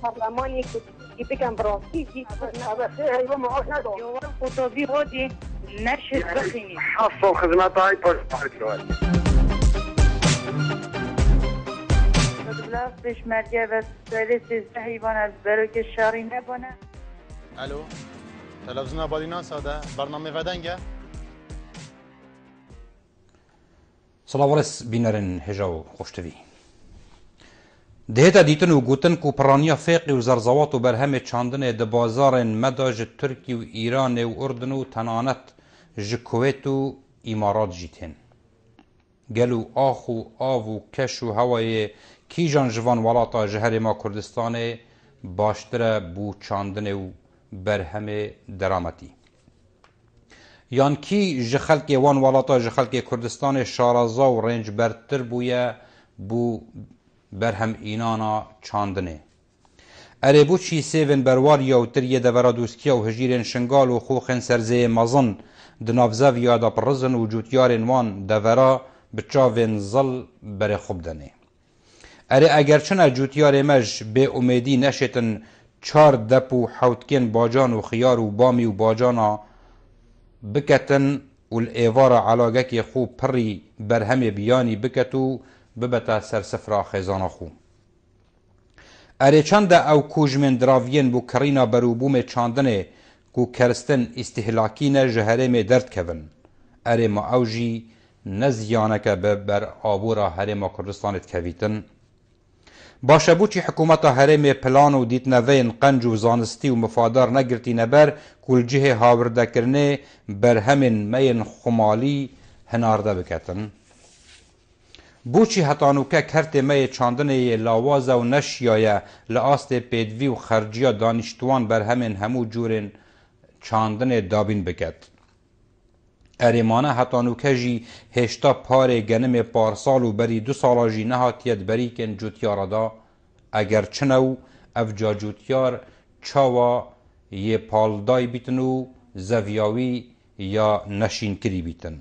پارلمانی که بگم براستی ایوه معاش ندارم جواب خطابی خودی نشد بخینی حصل خدمت های پاسپورت بلاغ پشمرگه و سالی 13 حیوان از بروک شاری نبانه. الو تلویزیون آبادینا ساده برنامه ودنگه سلام ورس بینرن هجاو خوشتوی دهتا دیتن و گوتن کو پرانیا فقی و زرزوات و برهم چاندن د بازارن مداج ترکی و ایران و اردن و تنانت جکویت و امارات جیتن گلو آخو آو و کش و هوای کیجان جوان ولاتا جهر ما کردستان باشتر بو چاندن و برهم درامتی یان کی جخلک وان ولاتا جخلک کردستان شارازا و رنج برتر بویا بو برهم اینانا چاندنه اره بو چی سیون برواریا و تریه دورا دوستیا و هجیرین شنگال و خوخن سرزه مزن دنابزاویا دا پرزن و جوتیارین وان دورا بچاوین زل بره خوب دنه اره اگرچنه جوتیار مج به امیدی نشتن 4 دپ و حوتکن باجان و خیار و بامی و باجانا بکتن و الایوار علاقه که خوب پری برهم بیانی بکتو ببتا سرسفرا خیزانا خو اره چند او کوجمن دراوین بو کرینا بروبوم چاندنه کو کرستن استهلاکین جهرم درد کون اره ما اوجی نزیانک بر آبورا هرم کردستانت کویتن باشه بو چی حکومت هرم پلان و دیت نوین قنج و زانستی و مفادار نگرتی نبر کل جه هاورده کرنه بر همین مین خمالی هنارده بکتن بوچی هتانوکه کرت می چاندنه لاوازه و نشیایه لآست پیدوی و خرجیا دانشتوان بر همین همو جورن چاندن دابین بکد اریمانه هتانوکه جی هشتا پار گنم پارسال و بری 2 سالا جی نهاتیت بری کن جوتیارا دا اگر چنو افجا جوتیار چاوا یه پالدای بیتنو زویاوی یا نشین کری بیتن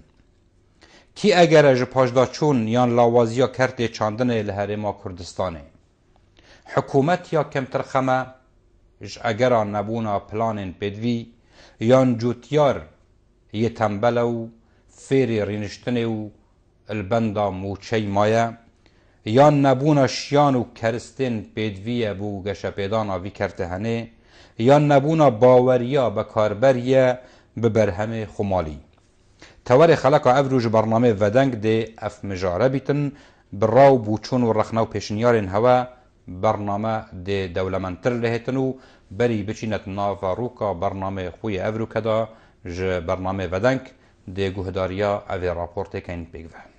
کی اگر اج پاجدا چون یان لاوازیا کرت چاندن لهره ما کردستانه حکومت یا کم ترخمه اج اگر نبونا پلان پدوی یان جوتیار یه تنبلو فیر رینشتنه و البندا موچی مایه یان نبونا شیان و کرستن پدوی بو گشه پیدان آوی کرته هنه یان نبونا باوریا بکاربریه ببرهم خمالی توار خلق افروج برنامه ودنگ ده اف مجاره بیتن براو بوچون و رخنا و پیشنیارین هوا برنامه ده دولمنتر لهتنو بری بچینت ناوا روکا برنامه خوی افرو کدا ج برنامه ودنگ ده گوهداریا اوی راپورت کین بگوه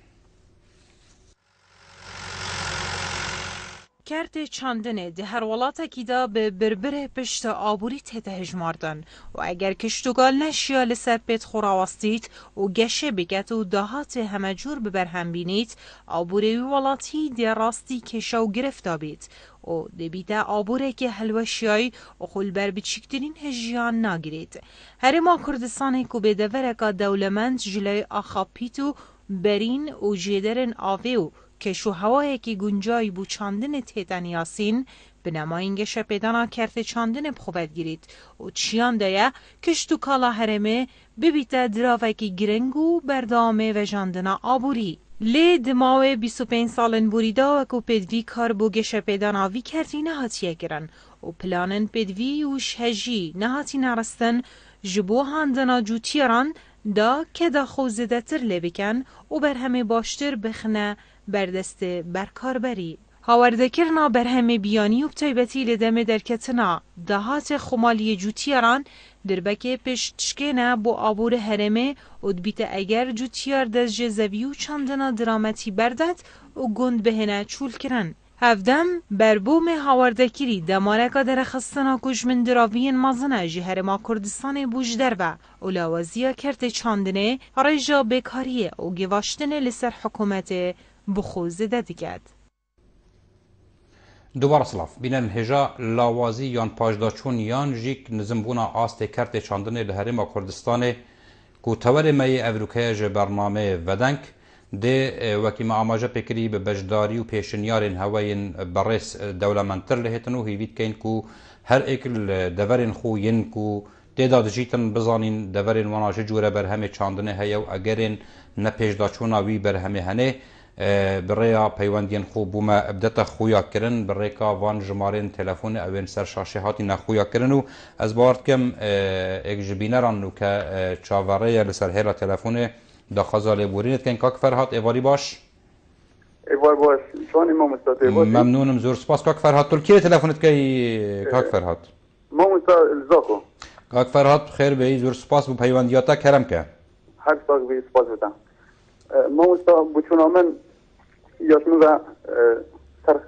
کرد چاندنه ده هر ولاتا دا به بربره پشت آبوری تهده هجماردن و اگر کشتوگال نشیا لسر پیت خوراواستید و گشه بگت و دهات همه جور ببرهم بینید آبوری ولاتی ده راستی کشاو گرفتا بید و ده بیده آبوره که هلوشیای و خلبر بچکترین هجیان ناگرید هر ما کردستانه که به دورکا دولمند جلای آخاپیتو برین و جیدرن آویو کشو هوایی که گنجایی بو چاندن تیتن یاسین به نماینگ شپیدانا کرت چاندن بخوبت گیرید و چیان دایا کشتو کالا هرمه ببیتا دراوه که گرنگو بردامه و جاندنا آبوری لی دماوه 25 سالن بوریدا و که پدوی کار بو گشپیدانا وی کردی نهاتیه گرن و پلانن پدوی و شهجی نهاتی نرستن جبو هاندنا جوتیران دا که دا خوزده تر لبکن و بر همه باشتر بخنه بردست برکاربری هاورده کرنا بر همه بیانی و بتایبتی لدم درکتنا دهات خمالی جوتیاران دربکه پشتشکنه بو آبور هرمه و دبیت اگر جوتیار دست جزوی و چندنا درامتی بردد و گند بهنه چول کرن هفدم بربوم هاوردکیری دمارکا در خستنا کش من دراوین مازنه جهر ما کردستان بوج در و اولاوازیا کرت چاندنه ریجا بکاریه و گواشتنه لسر حکومت بخوزه دیگد. دوباره سلاف بینن هجا لاوازی یان پاجدا چون یان جیک نظم بونا آست کرت چاندنه لهره ما کردستان کو تور می افروکه ج برنامه ودنگ دي وكي ما اماجه بكري ببجداري وبيشنيارين هواين بريس دولمنتر لهتنو هي بيت كاين كو هر اكل دفرين خو ينكو تعداد جیتن بزانین دورین وانا جوره برهمه چاندنه هیا و اگرین نپیش داچونا وی برهمه هنه بریا پیوندین خوب بوما ابدت خویا کرن بریا وان جمارین تلفن اوین سر شاشه هاتی نخویا کرن و از بارد کم اک جبینران و که چاوره لسر هیرا تلفن دا خزاله بورینت کن کاک فرهاد ایواری باش؟ ایوار باش شوان امام استاد ایواری ممنونم زور سپاس کاک فرهاد تل کی تلفنت کی کاک فرهاد؟ امام استاد الزاکو کاک فرهاد خیر بی زور سپاس بو پیوندیاتا کرم که هر سپاس بی سپاس بودم امام استاد بچون من یاسمو و تر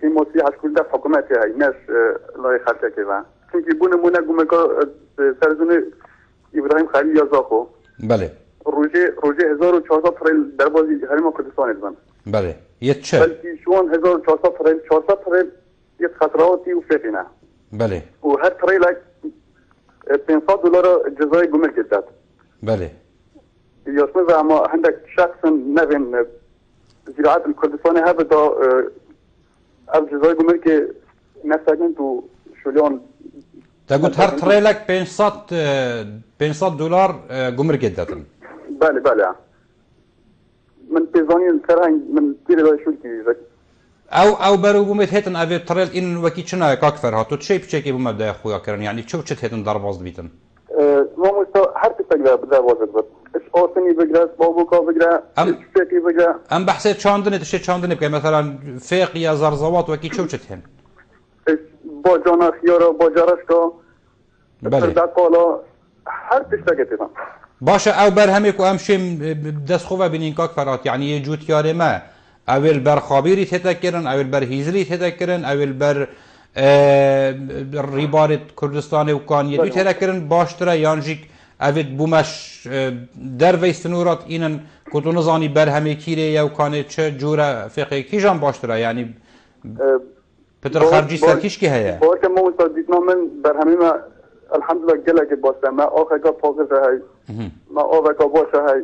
تیموسی هشکولده حکومتی های نش لای خرچه که و چونکه بونه مونه گومه که سرزونه ابراهیم خلیل یازاخو بله روژه 1400 فریل در بازی حریم کردستان ادوان بله یه چه؟ بلکه شوان 1400 فریل 400 فریل یه خطراتی و فقینه بله و هر فریل $500 جزای گمر کردد بله یاسمه و اما هندک شخص نوین زراعت الکردستان ها بدا از جزای گمر که نساگن تو شلیان تقول هر تريلك $500 قمر جدتن بله بله من بيزانين سرهن من تيري لا شلتي او برو بومت هيتن افي تريل ان وكي چنا كاكفر هاتو تشي بچكي بوم بدا خويا كرن يعني چو چت هيتن درباز بيتن مو مستو هر تسجل بدا وازد اش اوسني بغراس بابوكا بغرا شتي بغرا ام بحث چاندن تشي چاندن بك مثلا فيق يا زرزوات وكي چو چت هن با جانا خيارا با جارشكا بله دقالا هر تشتاقه تفهم باشه او برهمك و امشم دست خوبه بینین کاک فرات یعنی یه جوتیار ما اول بر خابیری تتکرن اول بر هیزلی تتکرن اول بر ریبارت کردستان و کان یه دوی تتکرن باشتره یانجیک اول بومش در ویستنورات اینن کتو نزانی برهمه کیره یا کانه چه جوره فقه کیجان باشتره یعنی پتر خرجی سرکیش که هیا باشه ما مستدیدنا من برهمه ما الحمدلله گله که باشه ما آخه که پاکه های ما آخه که باشه های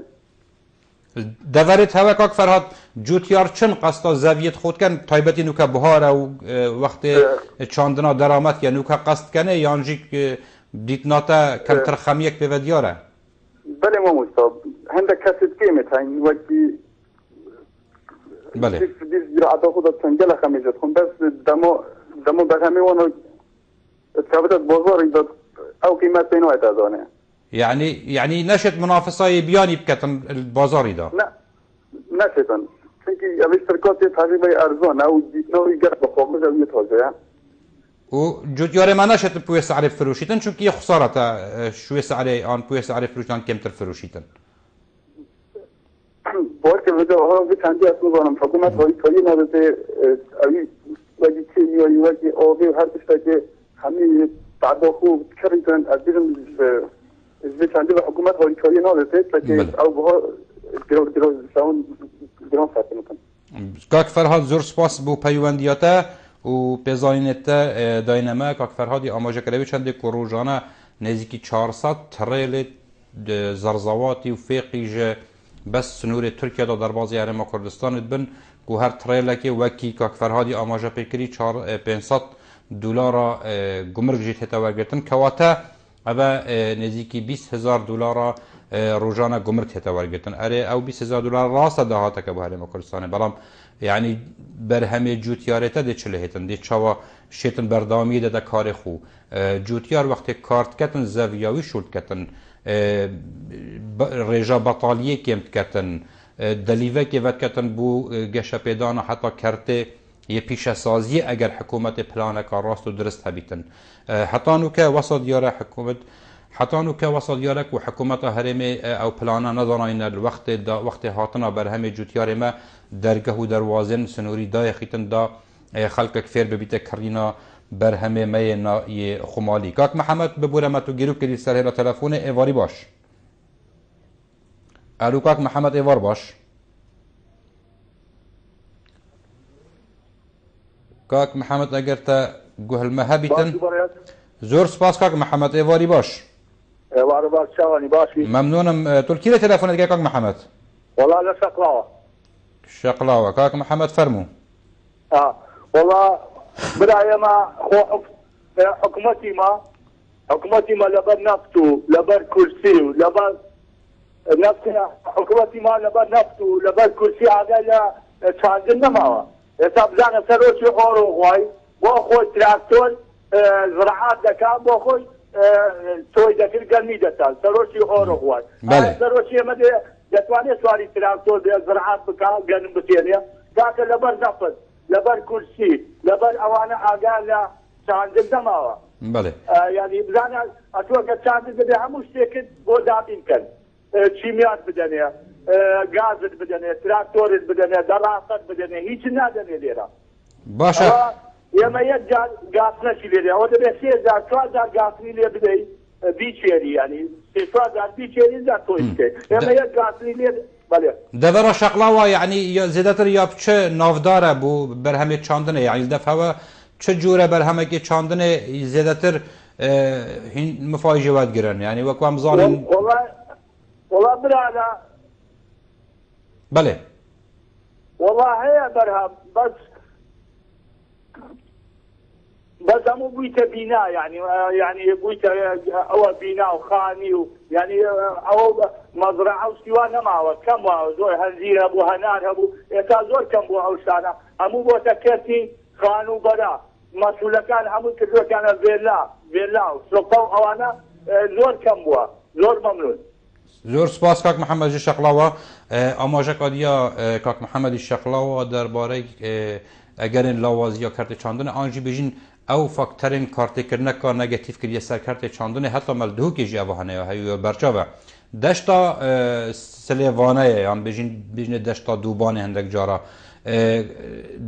دورت هوا کاک فرهاد جوتیار چن قصد زویت خود کن تایبتی نوکه بهار و وقت چاندنا درامت یا نوکه قصد کنه یانجی دیتناتا کمتر خمیک به ودیاره بله ما مستاب هنده کسید کیمت هین وکی بله دیز زراعتا خود تنگل خمیجت خون بس دمو برهمه وانو ثابتت بازار داد او قیمت بینو اتازانه يعني نشت منافسة بياني بكتن البازاري ده لا نشتن چونكي اوه شركات تقريبا ارزان او ديتنو يقر بخوامز او يتوزه و جوتياري ما نشت بوي سعر فروشيتن چونكي هي خسارة شوي سعري آن بوي سعر فروشيتن كمتر فروشيتن باشه وجه ها به چندی اسم بانم حکومت هایی کاری نداده اوی وجه چه میایی وجه آبی هر بشته که همین بعدا خوب کردن از بیرون به چندی و حکومت هایی کاری نداده که او بها گران فرطه میکن کاک فرهاد زور سپاس بو پیوندیاتا و بزاینتا داینما کاک فرهادی آماجه کروی چنده که روزانه نزدیکی 400 تریل زرزواتی و فیقی بس سنور ترکیه دا در بازی حرم کردستان بن که هر تریل که وکی کاک فرهادی آماجه پیکری $500 گمرک جیت هتا ورگرتن کواتا اوه نزدیکی $20,000 روزانه گمرک هتا ورگرتن اره او $20,000 راست دهاتا که با حرم کردستان بلام یعنی بر همه جوتیارتا ده چله هتن ده چاوا شیطن بردامی ده کار خو جوتیار وقتی کارت کتن زویاوی شولد کتن رجا بطالیه کمت کتن دلیوه که ود کتن بو گشه پیدان حتی کرته یه پیش سازی اگر حکومت پلانه کار راست و درست هبیتن حتی نو که وسط یاره حکومت حتی نو که وسط یاره که حکومت هرمه او پلانه نداناین وقت هاتنا بر همه جوتیار ما درگه و دروازن سنوری دای خیتن دا خلق کفیر ببیت کرینا بر همه می خمالی کاک محمد ببوره ما تو گیرو کلی سر هلا تلفون ایواری باش الو کاک محمد ایوار باش کاک محمد اگر تا گوهل مهبیتن زور سپاس کاک محمد ایواری باش وارو باش شوانی باشی ممنونم ترکیه تلفونت کاک محمد والله لا شقلاوة شقلاوة كاك محمد فرمو. والله برايي ما حكومتي ما لبر نفتو لبر كرسي لبر نفسها حكومتي ما لبر نفتو لبر كرسي هذا شاندن نماوا حساب زانه سروشي اورو غواي بو خو تراكتور زراعات دكا بو خو توي دكر قلمي دتا سروشي اورو غواي سروشي مدي دتواني سواري تراكتور زراعات بكا قلم بتينيا ذاك لبر نفط لبر كرسي لبر اوانا اقال شاندن نماوا بله يعني بزانا اتوقع شاندن بدي هموش تكد بو دابين كان شيميات بدنيا غاز بدنيا تراكتور بدنيا دراسات بدنيا هيك نادني ليرا باشا يما يجا غاسنا شي ليرا او ده 3000 غاسني لي بدي بيچيري يعني 3000 بيچيري ذا تويته يما يجا غاسني لي بله دبر شقلاوه يعني زیاتر یا چه نافداره بو برهمه چاندنه يعني دفعه چه جوره برهمه که چاندنه زیاتر مفاجئه واد گرن يعني وقام ظالم والله برانا بله والله هي برهم بس مو بويته بناء يعني بويته او بناء وخاني يعني او مزرعه وسوانه ما كم زور هنزير ابو هنان ابو يتازور كم بو اوشانا مو بو تكتي خانو برا مسؤول كان همو كدو كان فيلا سوقو اوانا زور كم بو زور ممنون زور سپاس کاک محمد شقلاوه آماژه کادیا کاک محمد شقلاوه درباره اگر این لاوازی یا کارت چاندن آنجی بجین او فاکترین کارت کرنه کار نگاتیو کریه سر کارت چاندن حتی ملدهو که جی اوهانه یا هیو برچاوه دشتا سلیوانه یعنی بجین دشتا دوبانه هندک جارا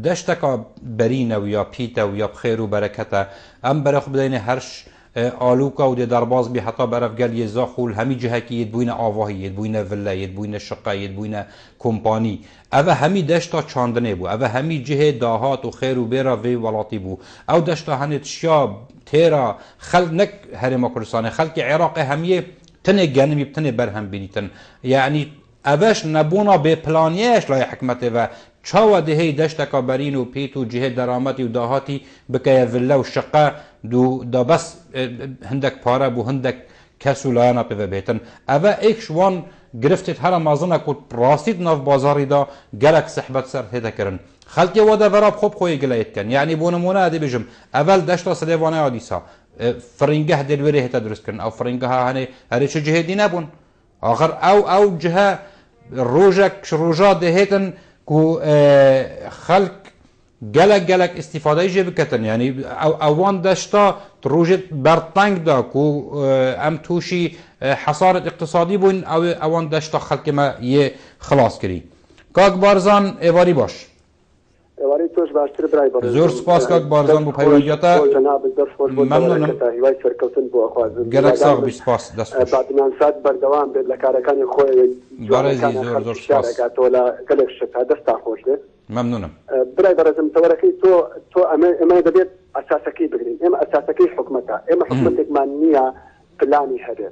دشتا که برینه و یا پیته و یا بخیر و برکته ام برخ بدین هرش آلوکا و درباز بی حتی برف گل یه زاخول همی جهه که ید بوین آواهی ید بوین وله ید بوین شقه ید بوین کمپانی اوه همی دشتا چاندنه بو اوه همی جهه داهات و خیر و بیرا وی ولاتی بو او دشتا هنید شیا تیرا خلق نک هرما کردستان خلق عراق همیه تنه گنمی بتنه برهم بینیتن یعنی اوش نبونا به پلانیش لای حکمته و چاو دهی دشتا که برین و پیت و جهه درامتی و داهاتی بکه وله و شقه دا بس هندک پاره بو هندک کسو لایانا پیوه بیتن اوه ایک شوان گرفتید هر مازنه کود راستید ناف بازاری دا گلک صحبت سر هیده کرن خلقی واده وراب خوب خوی گلایت کن یعنی بو نمونه ادی بجم اول دشتا سلیوانه آدیسا فرنگه دلوری هیته درست کرن او فرنگه ها هنه هره چه جهه دی نبون آخر او جهه روژا دهیتن کو خلق گلک استفاده جه بکتن یعنی اوان دشتا روژت برطنگ دا کو ام توشی حصارت اقتصادی بون اوان دشتا خلق ما یه خلاص کری کاک بارزان ایواری باش ایواری توش باشتر برای بارزان زور سپاس کاک بارزان بو پیوانیاتا ممنونم گلک ساق بی سپاس دست خوش بعد منصد بردوام بید لکارکانی خوی بارزی زور سپاس گلک شفا دستا خوش ده ممنونم برای برزم تورکی تو اما دبیت اساسکی بگیریم اما اساسکی حکمتا اما حکمتك مانیه پلانی هده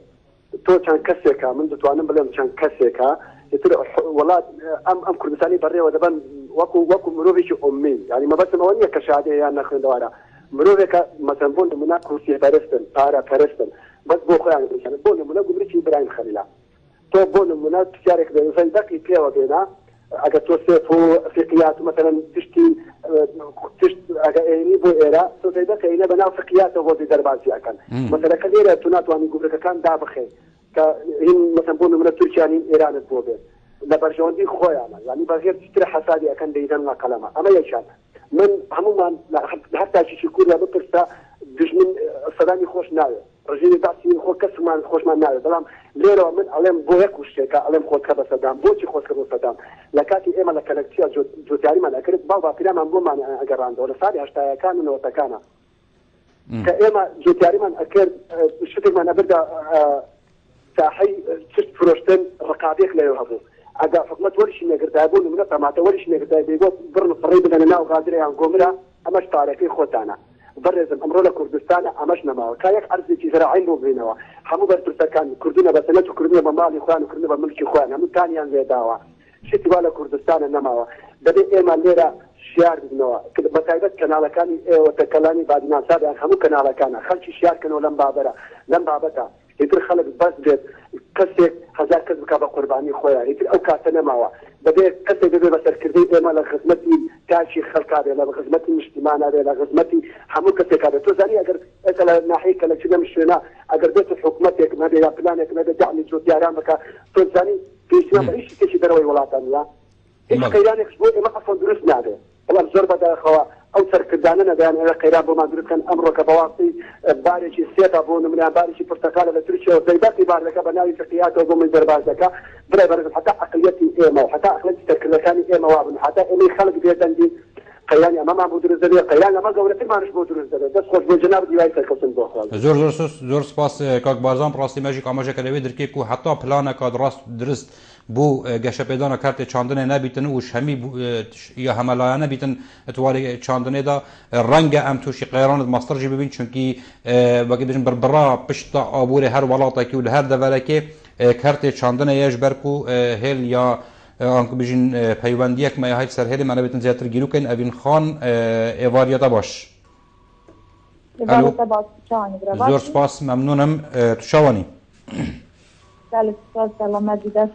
تو چند کسی که من دتوانم بلم چند کسی که يتر والله ام كردستاني بري ودبن وكو مروفي امي يعني ما بس مونيه كشاديه يعني نخل دوارا مروفي مثلا بون منا كرسي فرستن بارا فرستن بس بو خو يعني بون منا قبرتي ابراهيم خليلا تو بون منا تشارك بين زي ذاك بيو بينا اجا توصفوا فقيات مثلا تشتي اجا بو ايرا تو زي ذاك اينا بنا فقيات وغادي درباسي اكن مثلا كثيره تنات واني قبرك كان دابخي هن مثلا بون من تركيا يعني ايران بوبه لبرجوندي خويانا يعني بغير تشتري حسادي اكن ديدان ما كلامه اما يشان من عموما حتى شي كوريا بكرتا دج من صداني خوش ناوي رجلي داسي خو كسمان خوش ما ناوي بلام ليرو من علم بويك وشيكا علم خو كبا صدام بوشي خو كبا صدام لكاتي ايما لكلكتيا جو تاري من اكرت بابا كلام من بو من اجراند ولا صادي هشتا كان انه تكانا كايما جو تاري من اكرت شتي من ابدا ساحي تشت فروشتن رقابيك لا يهضو اجا حكمت ورش نقدابون من طماطه ورش نقدابيغو برن قريب لنا وغادري عن قمره امش تاريخي خوتانا برز الامر لكردستان امش نما كايك ارضي زراعين بو بينوا حمو برتسكان كردنا بسنه كردنا بمال اخوان كردنا بملك اخوان هم ثانيا زي داوا شتی ولا کوردستان نماوە دەبێ ئێمە لێرە شیار بنەوە بەتایبەت کەناڵەکانی ئێوە تەکەلانی بادناسادیان هەموو کەناڵەکانە خەڵکی شیارکەنەوە لەم بابەتە ئیتر خەڵک بەس بێت کەسێک هەزار کەس بکە بە قوربانی خۆیان ئیتر ئەو کاتە نەماوە دەبێ کەسێک دەبێ بە سەرکردەی ئێمە لە خزمەتی تاچی خەڵکا بێ لە خزمەتی نیشتیمانە بێ لە خزمەتی هەموو کەسێکا بێت تۆ زانی ئەگەر ئێستا لە ناحەیەکە لە چ لەم شوێنە ئەگەر بێت حکوومەتێک نەبێ یا پلانێک نەبێ دەعمی جوتیاران بکە تۆ زانی پێشتیان بە هیچ شتێکی دەرەوەی وڵاتان لا هیچ قەیرانێکش بۆ ئێمە ئەسڵ دروست نابێ بەڵام زۆر بەداخەوە ئەو سەرکردانە نەدایان ئێرە قەیران بۆمان دروستکەن ئەمڕۆ کە بەواسطەی بارێکی سێتا بۆ نمونە بارێکی پرتەقالە لە تورکیەوە زەیبەتی بارەکە بە ناوی فقیهاتەوە بۆ من دەربازەکە برای بەرز حتا عقلیەتی ئێمە و حتا عقلیەتی سەرکردەکانی ئێمە وابن حتا ئێمەی خەڵک بێدەنگین قەیرانی ئەمەمان بۆ دروست دەبێت قەیران ئەمە گەورەترمانش بۆ دروست دەبێت دەست خۆش بۆ جەناب دیوای سەرکەوتن بۆ خۆڵ زۆر سپاس کاک بارزان ڕاستی مەژی ئاماژەکە لەوێ دەرکێک و حتا پلانێکا ڕاست درست بۆ گەشەپێدانە کارتێ چاندنێ نەبیتن و هەمی یا هەمەلایە نەبیتن ئەتواری چاندنێدا ڕەنگە ئەم تووشی قەیرانت ماستەرژی ببین چونکی وەکی بژن بربڕا پشتا ئابووری هەر وڵاتێکی و لە هەر دەڤەرەکێ کارتێ چاندنە یەش بەرک و هێل یا ئەنکە بژین پەیوەندیەک مەیاهایت سەرهێلی مانە بێتن زیاتر گیرروکەین ئەڤین خان ئێواریەتە باش زۆر سپاس مەمنونم توشاوانی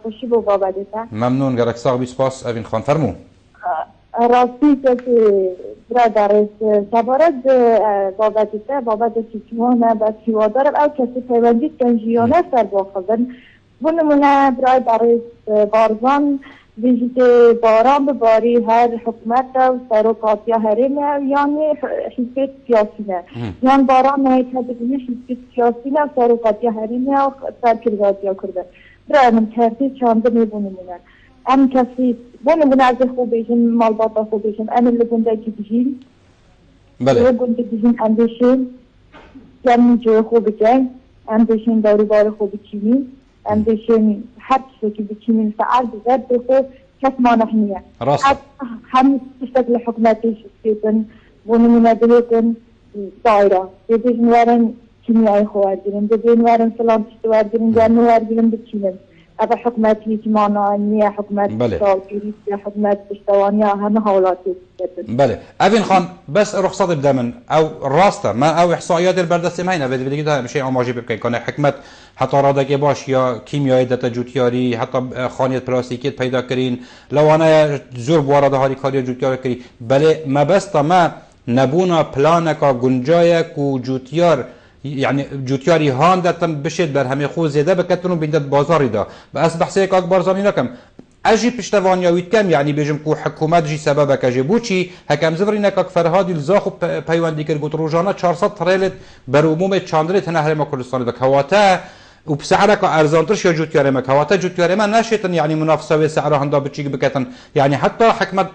خوشی بۆ بابەتە مەمنون گەرەک ساغبی سپاس ئەڤین خان فەرموو ڕاستی برادر سەبارەت بابەتە بابەتێکی چۆنە بە هیوادارم ئەو کەسی پەیوەندی تەنژیۆنە سەر بۆ خەزن بۆ نمونە برادر بارزان بيجي باران بباري هر حكومته وسروقاتيا هرمه يعني حزب سياسية يعني باران ما يتهدفني حزب سياسية وسروقاتيا هرمه وسركرداتيا كرده برای من ترتیب چانده میبونمونه ام کسی بونمونه از خوب بیشن مالباتا خوب بیشن ام اللي بونده کی بیشن بله بونده بیشن ام بیشن یعنی جو خوب بیشن ام بیشن دارو بار خوب چینی ام بیشن هر چیزی که بچینیم فعال بزرد بخو کس ما نحنیه راسته هم تشتغل حکومتی شکیتن بونمونه بهتن دایره ببین وارن کیمیایی خواردیم ببین وارن فلان تشتواردیم جانو واردیم بچینیم أبا حكومات يجمعنا حكومات الصالحين حكومات بشتوانيا هم حولاتي بله أفين خان بس رخصة بدأ من أو راسته ما أو إحصائيات البلدة هنا بدي ده شيء عماجي بكين كان حكمت حتى رادك باش يا كيميائي داتا جوتياري حتى خانية بلاستيكيت پیدا كرين لو أنا زور بوارد هاري خانية جوتياري كري بله ما بس ما نبونا بلانك گنجایك و جوتيار يعني جوتياري هان داتن بشد بر همه خو زياده بكتنو بيندت بازاري دا بس بحثي اك بارزاني نكم اجي پشتوانيا ويت كم يعني بيجم كو حكومت جي سببك اجي بوچي هكم زبرينك اك فرهادي الزاخو پيواندي كر گوت روجانا 400 تريلت بر عموم چاندرت نهر ما كردستان دك هواتا وبسعرك ارزانترش يا جوتياري ما هواتا جوتياري ما ناشتن يعني منافسه وسعر هندا بچيك بكتن يعني حتى حكمت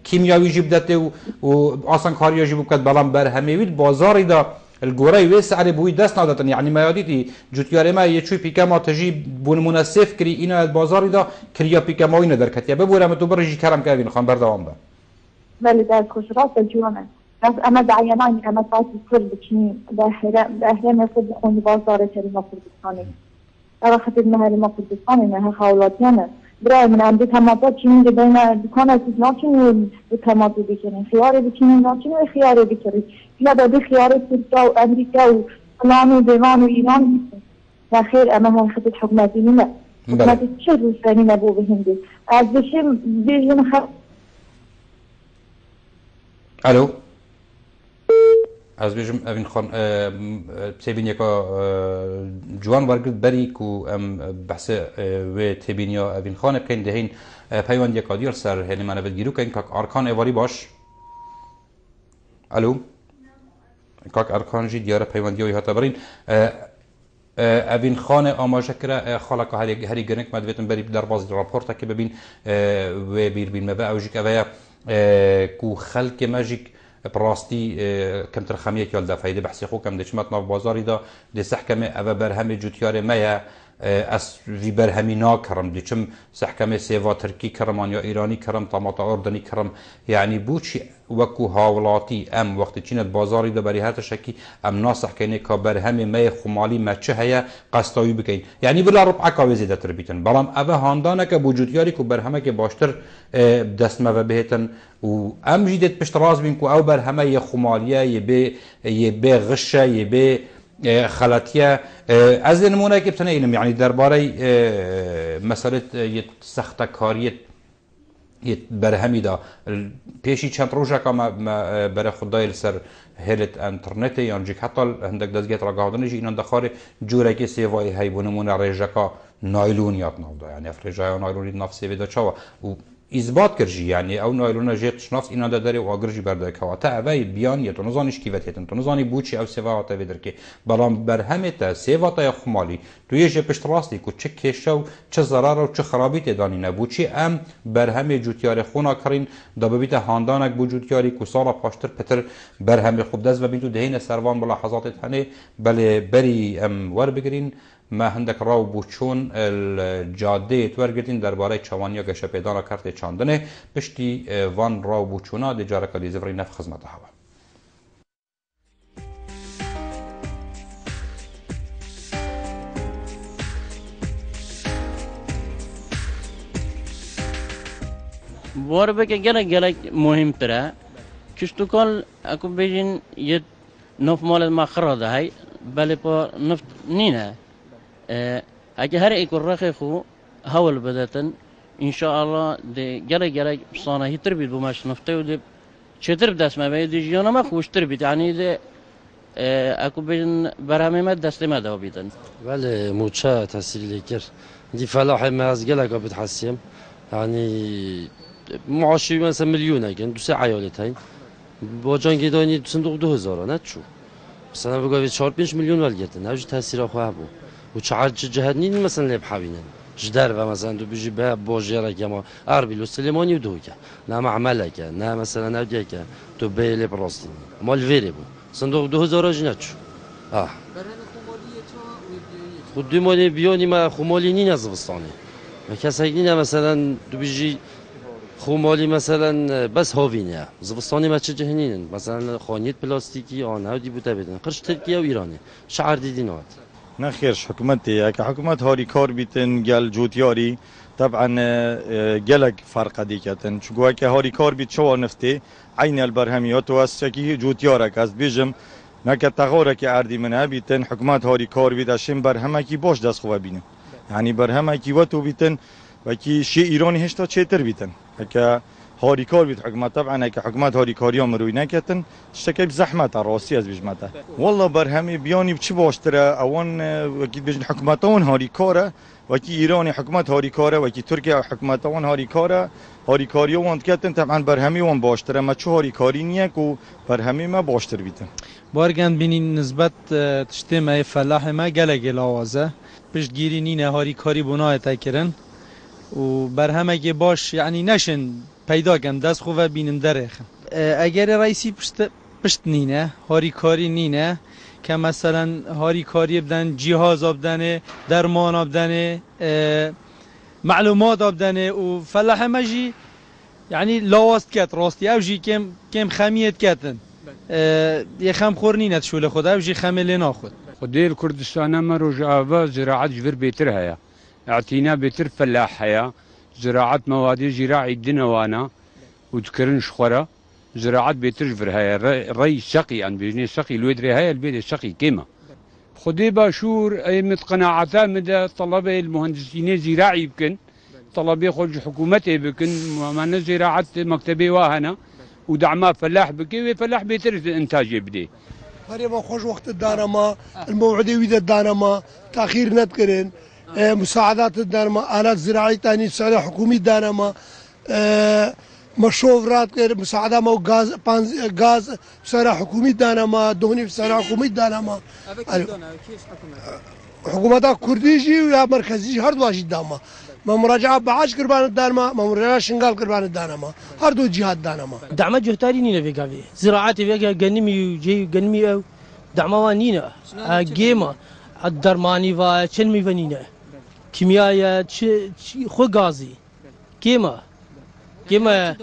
كيميائي جبدته واصلا كاريا جيبو كد بلان بر هميويت بازاري دا الجوري وسعر بوي دست نادتن يعني ما ياديتي جوتياري ما يشوي بيكما تجي بون مناسف كري إنا البازار دا كريا بيكما وين در كتيا ببورا متبرجي كرم كابين خان بردوام با بله در خوشرات الجوانا بس أنا دعياناني أنا فاتي كل بكني بأهرام يفضل بخوني بازار كريما كردستاني أنا خطيب مهاري ما كردستاني نها خولاتيانا برای من عندي تماطات چنین بین دکان از ناچین تماطات بکنین خیار بکنین ناچین خیار بکنین یا دادی خیار ترکیه و امریکا و فلان و دیوان و ایران و خیر اما خدمت حکومتی نه حکومتی چه روزانی نبود بهنده از بشیم بیشتر خب الو از بیشتر اوین خان تبینی که جوان ورگرد بری کو بحث و تبینیا اوین خان بکن دهین پیوندی کادیار سر هنی من ودگیرو کن که ارکان اواری باش الو کاک ارکان جی دیاره پیوندی هایی هاتا برین اوین خان آماجه کرده خالق هری گرنگ مدویتن بری در باز راپورتا که ببین و بیر بین مبا اوجی که ویا کو خلق ماجیک براستی کم ترخمیه که الدا فایده بحثی خو کم دشمت ناف بازاری دا دسح کم اوه برهم جوتیار میا از وی برهمی ناکرم دیچم سحکم سیوا ترکی کرم یا ایرانی کرم طماطا اردنی کرم یعنی بوچی وکو هاولاتی ام وقتی چینت بازاری ده بری هر تشکی ام ناسح کنه که برهمی می خمالی مچه هیا قصدایی بکن یعنی بلا ربع کاوی زیده تر بیتن بلام اوه هاندانه که بوجودیاری که برهمه که باشتر دست مو بهتن و ام جیدت پشت راز بین که او برهمه یه خمالیه یه به غشه یه به خلاتیه از نمونه که بتونه اینم یعنی درباره مسئله یه سخت کاریت یه برهمی دا پیشی چند روزه که ما برای خدای سر هلت انترنت یا انجک حتی هندک دزگیت را گاودنش اینان دخاره جوره که سیوای هی بنمونه ریجکا نایلونیات نودا یعنی افریجای نایلونی نفسی ویدا چاوا و اثبات کرجی یعنی او نایلون جیت شناس اینا داره و اگرجی برده کواته اوی بیان یه تو نزانیش کیوتیتن تو نزانی بوچی او سیوا تا ویدر که بلام برهمه تا سیوا تا خمالی تو یه پشت راستی کو چه کشه و چه ضرر و چه خرابی تدانی نبوچی ام برهمه جوتیار خونا کرین دا ببیت هاندانک بوجودیاری کو سالا پاشتر پتر برهمه خوب دز و بیتو دهین سروان ملاحظات تنه بله بری ام ور بگرین ما هندک راو بوچون الجاده تورگتین درباره چوانیا گشه پیدانا کرده چاندنه پشتی وان راو بوچونا دی جارکا دی زفری نف خدمت هوا بار بکه گلک مهم تره کشتو کال اکو بیجین یه نف مال ما خراده های بله پا نفت نینه اگه هر ایک رخ خو هول بدتن ان شاء الله ده گله صانعی تر بید بماش نفته و ده چطور دست ما بید جیانا ما خوشتر بید یعنی ده اكو بين برامج دست ما ده بيدن ولی موچه تحصیلی کرد دی فلاح ما از گله که بتحسیم يعني معاشی مثلا میلیونه کن 2 عیالت هین با جنگ دانی صندوق 2000 نه چو مثلا بگوید 4-5 میلیون ولگته نوش تاثیر خواه بود و چهار جهت نید مثلا لب حوینن جدر و مثلا تو بيجي بها بوجيرك يا اربيل والسليماني ودوكا نا معملك نا مثلا نوديك تو بيلي براستي مال فيريبو صندوق 2000 جناتشو خودی مالی بیانی ما خمالی نی نزوستانی کسی نی مثلا تو بيجي خمالی مثلا بس هاوینه زوستانی ما چه جهنین مثلا خانیت پلاستیکی آن هودی بوده بدن قرش ترکیه و ایرانی شعر دیدینات نخيرش حكومتي كحكومات هوري كوربيتن قال جوتياري طبعا قالك فرق ديكتن شو قال هوري كوربيت شو نفتي عين البرهميات واسكي جوتيارك از بيجم نك تغورك عردي منها بيتن حكومات هوري كوربيت عشان برهمكي باش داس خو بينه يعني برهمكي وتو بيتن وكي شيء ايراني هشتا تشتر بيتن هكا هوري كوربيت حكومات طبعا كحكومات هوري كوريوم روي نكتن اشتكي بزحمتها راسي از بجمتها والله برهمي بياني بچي باشتره اون اكيد بجن حكوماتون هوري كوره وكي ايراني حكومات هوري كوره وكي تركيا حكوماتون هوري كوره هوري كوريوم كتن طبعا برهمي وان باشتره ما چو هوري كوري نيك و برهمي ما باشتر بيتن بارگند بینین نسبت تشتمه فلاح ما گله لاوازه پشت گیری نینه هاری کاری بناه تکرن و برهمه که باش یعنی نشن پیدا کن دست خوب بینن درخن اگر رئیسی پشت نینه هاری کاری نینه که مثلا هاری کاری بدن جهاز بدن درمان بدن معلومات بدن و فلاح مجی یعنی لاواست کت راستی او جی کم خمیت کتن یه خم خور نینه شول خود او جی خمه ناخد خدير كردستان مرو جاوا زراعة جبر بيتر هيا اعتينا بيتر فلاح هيا زراعة مواد زراعي دنوانا وذكرن شخورة زراعة بيتر جبر هيا ري سقي عن بيجني سقي الودري هيا البيت السقي كيما خدي باشور اي متقناعتا مدى طلبة المهندسين زراعي يمكن طلبة خرج حكومته يمكن معنا زراعة مكتبي واهنا ودعمها فلاح بكي فلاح بيتر انتاج يبدي قريبا خوش وقت الدانما الموعدي ويدا الدانما تاخير نتكرن مساعدات الدانما آلات زراعية تاني سعودة حكومي الدانما مشروعات مساعدة مو غاز سعودة حكومي الدانما دهني سعودة حكومي الدانما حكومة كرديجي ويا مركزي هر دو واجد داما ما مراجعة بعاش قربان الدانما ما مراجعة شنغال قربان الدانما هر دو جهات دانما دعم جهتاري نينا بيقابي زراعتي بيقا قنمي وجي قنمي او دعم وانينا جيما الدرماني و چنمي ونينا کیمیای خو گازی كيما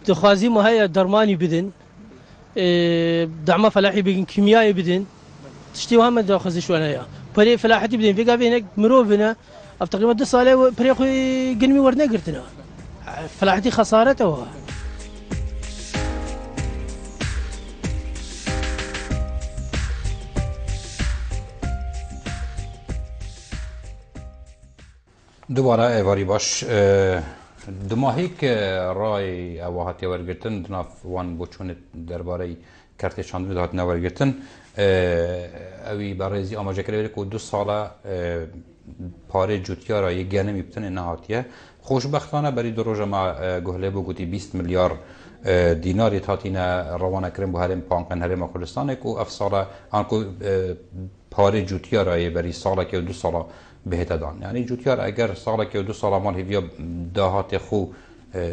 تخازي ما هي درماني بدن دعم فلاحي بدن كيميائي بدن تشتي وهم داخل شو أنا بري فلاحتي بدن في قابل هناك مروفنا أفتقد 2 سالة بري أخوي قلمي ورنا قرتنا فلاحتي خسارته دوباره ایواری باش دماهی که رای اوهاتی ورگرتن دناف وان بوچون درباره کرت چاندنی دهات نورگرتن اوی برایزی آماجه کرده که 2 ساله پاره جوتیا رای گنه میبتن نهاتیه خوشبختانه برای 2 روز ما گهله بگوتی 20 میلیارد دیناری تاتین روانه کرن به هرم پانقن هرم کردستان که افساله آنکو پاره جوتیا رای برای ساله که 2 ساله بهت دان یعنی جوتیار اگر ساله که 2 سال مال هیویا دهات خو